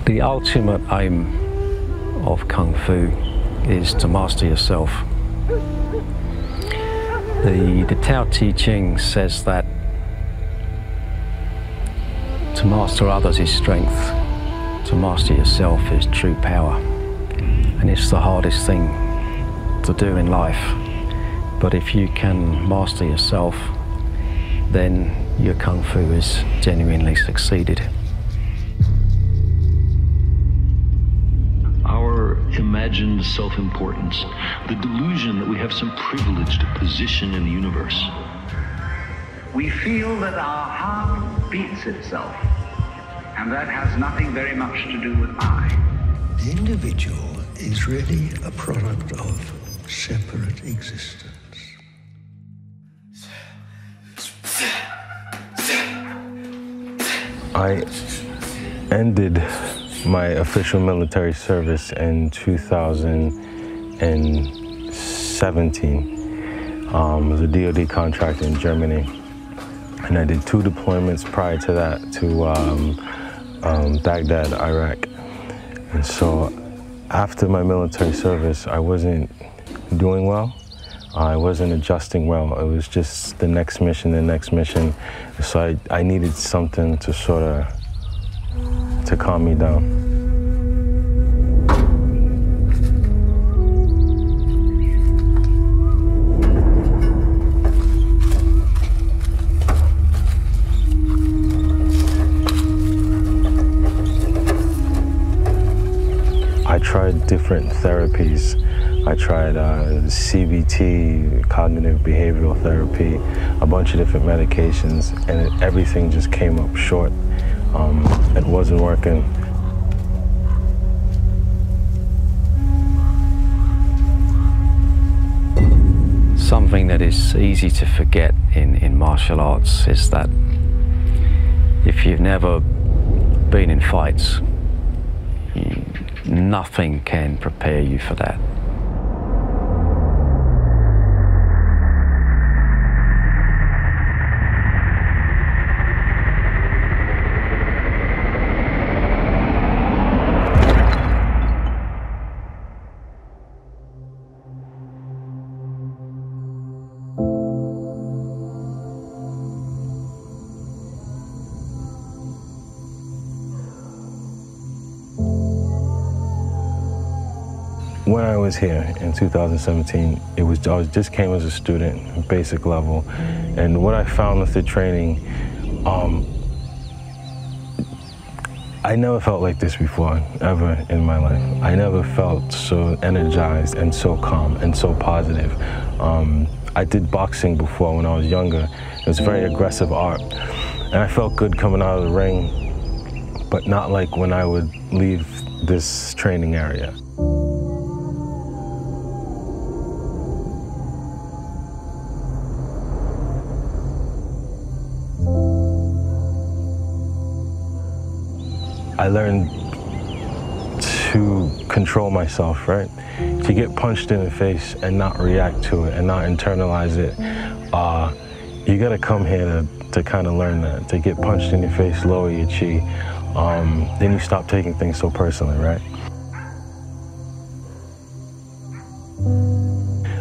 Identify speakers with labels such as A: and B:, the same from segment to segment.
A: The ultimate aim of Kung Fu is to master yourself. The Tao Te Ching says that to master others is strength, to master yourself is true power. And it's the hardest thing to do in life. But if you can master yourself, then your Kung Fu is genuinely succeeded.
B: Our imagined self-importance, the delusion that we have some privileged position in the universe.
C: We feel that our heart beats itself, and that has nothing very much to do with I.
D: The individual is really a product of separate existence.
E: I ended my official military service in 2017. It was a DoD contract in Germany. And I did 2 deployments prior to that to Baghdad, Iraq. And so after my military service, I wasn't doing well. I wasn't adjusting well. It was just the next mission, the next mission. So I needed something to sort of, to calm me down. I tried different therapies. I tried CBT, cognitive behavioral therapy, a bunch of different medications, and everything just came up short. It wasn't working.
A: Something that is easy to forget in martial arts is that if you've never been in fights, nothing can prepare you for that.
E: When I was here in 2017, I just came as a student, basic level, and what I found with the training, I never felt like this before, ever in my life. I never felt so energized and so calm and so positive. I did boxing before when I was younger. It was very aggressive art, and I felt good coming out of the ring, but not like when I would leave this training area. I learned to control myself, right? To get punched in the face and not react to it and not internalize it. You gotta come here to kind of learn that, to get punched in your face, lower your chi. Then you stop taking things so personally, right?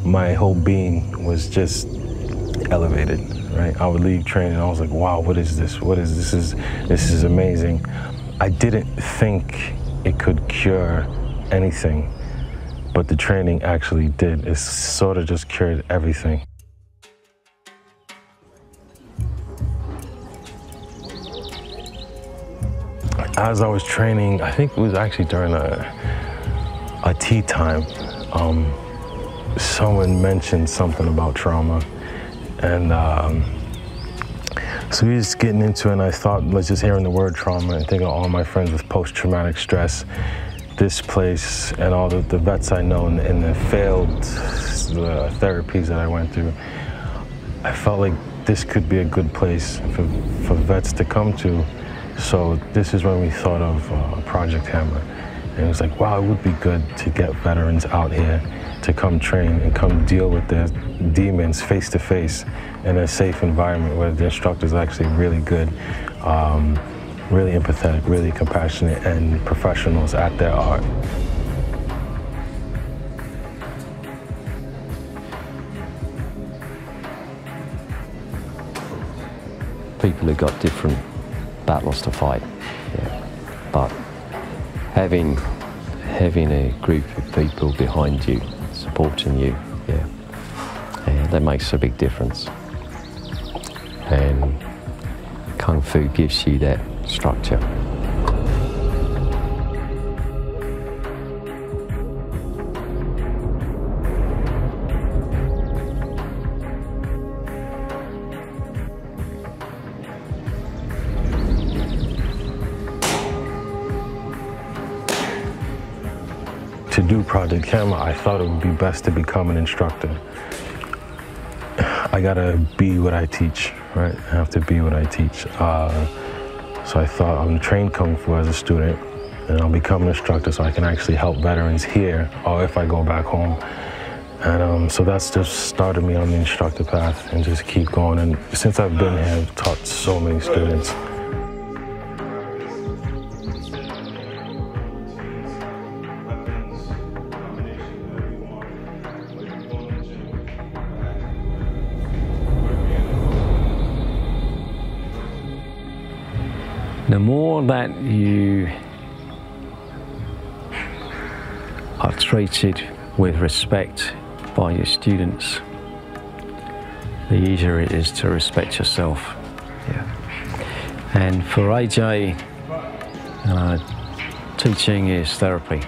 E: My whole being was just elevated, right? I would leave training and I was like, wow, what is this? What is this? This is amazing. I didn't think it could cure anything, but the training actually did. It sort of just cured everything. As I was training, I think it was actually during a tea time, someone mentioned something about trauma, and so we were just getting into it, and I thought, let's just hearing the word trauma and think of all my friends with post-traumatic stress, this place, and all the vets I know and the failed therapies that I went through. I felt like this could be a good place for vets to come to. So this is when we thought of Project Hammer. And it was like, wow, it would be good to get veterans out here to come train and come deal with their demons face to face in a safe environment where the instructor's actually really good. really empathetic, really compassionate, and professionals at their art.
F: People who got different battles to fight, yeah. But having a group of people behind you, supporting you, yeah, that makes a big difference. And Kung Fu gives you that structure.
E: To do Project Hammer, I thought it would be best to become an instructor. I gotta be what I teach, right? I have to be what I teach. So I thought I'm trained Kung Fu as a student, and I'll become an instructor so I can actually help veterans here, or if I go back home. And so that's just started me on the instructor path, and just keep going. And since I've been here, I've taught so many students.
A: The more that you are treated with respect by your students, the easier it is to respect yourself. Yeah. And for AJ, teaching is therapy.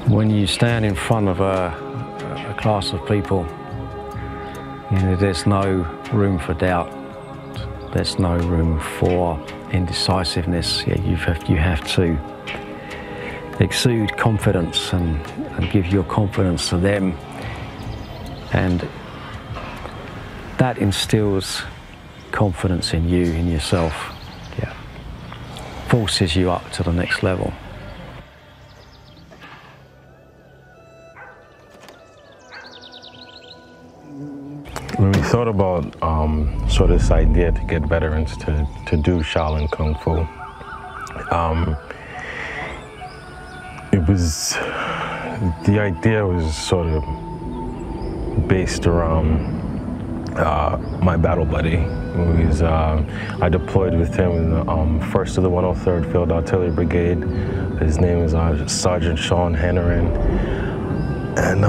A: When you stand in front of a class of people, you know, there's no room for doubt. There's no room for indecisiveness. Yeah, you have to exude confidence and give your confidence to them, and that instills confidence in you, in yourself. Yeah, forces you up to the next level.
E: When we thought about sort of this idea to get veterans to do Shaolin Kung Fu, the idea was sort of based around my battle buddy. I deployed with him in the 1st of the 103rd Field Artillery Brigade. His name is Sergeant Sean Hanneran. And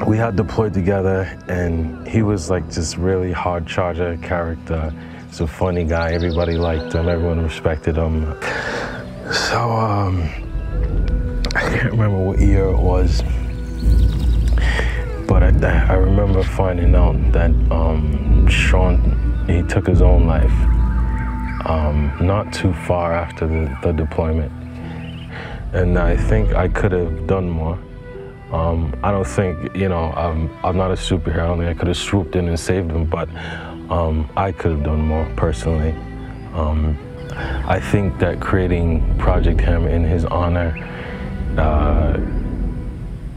E: we had deployed together, and he was like just really hard charger character. He's a funny guy, everybody liked him, everyone respected him. So I can't remember what year it was, but I remember finding out that Sean, he took his own life not too far after the deployment. And I think I could have done more. I don't think, you know, I'm not a superhero. I don't think I could have swooped in and saved him, but I could have done more personally. I think that creating Project Hammer in his honor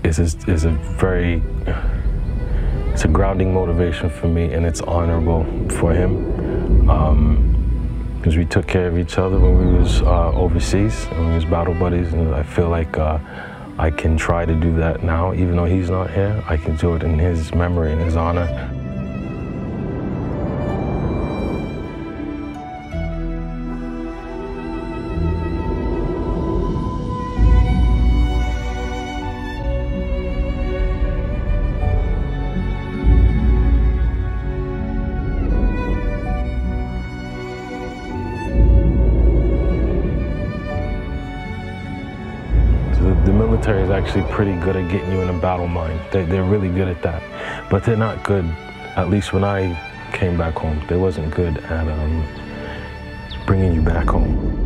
E: is it's a grounding motivation for me, and it's honorable for him. Because we took care of each other when we was overseas, and we was battle buddies, and I feel like I can try to do that now, even though he's not here. I can do it in his memory, in his honor. The military is actually pretty good at getting you in a battle mind. They're really good at that. But they're not good, at least when I came back home, they wasn't good at bringing you back home.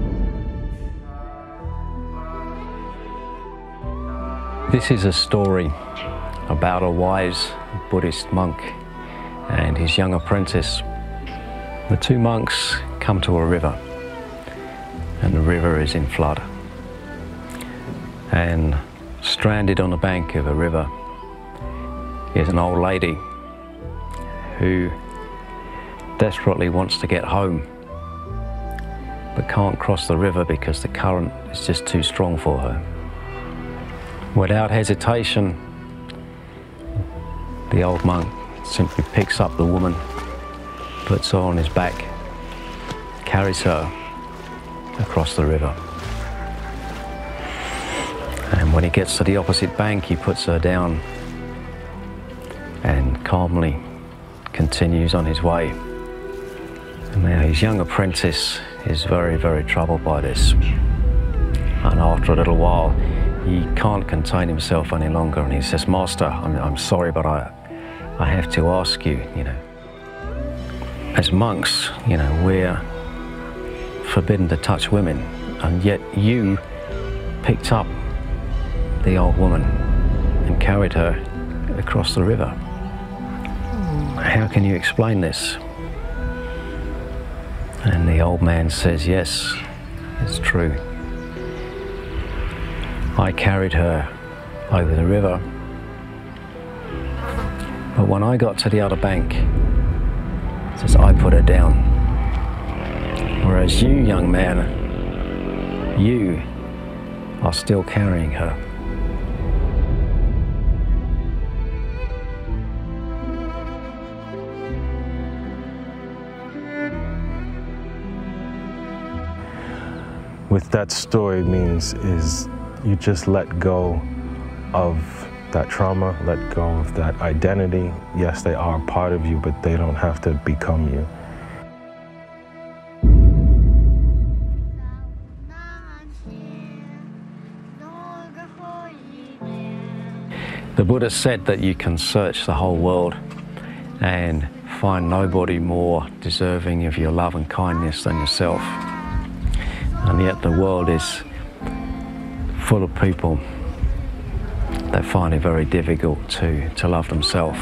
A: This is a story about a wise Buddhist monk and his young apprentice. The two monks come to a river, and the river is in flood. And stranded on the bank of a river is an old lady who desperately wants to get home, but can't cross the river because the current is just too strong for her. Without hesitation, the old monk simply picks up the woman, puts her on his back, carries her across the river. And when he gets to the opposite bank, he puts her down and calmly continues on his way. And now his young apprentice is very, very troubled by this. And after a little while, he can't contain himself any longer, and he says, "Master, I'm sorry, but I have to ask you, as monks, we're forbidden to touch women, and yet you picked up the old woman and carried her across the river. How can you explain this?" And the old man says, "Yes, it's true. I carried her over the river, but when I got to the other bank, it says I put her down. Whereas you, young man, you are still carrying her."
E: What that story means is you just let go of that trauma, let go of that identity. Yes, they are a part of you, but they don't have to become you.
A: The Buddha said that you can search the whole world and find nobody more deserving of your love and kindness than yourself. And yet the world is full of people that find it very difficult to love themselves.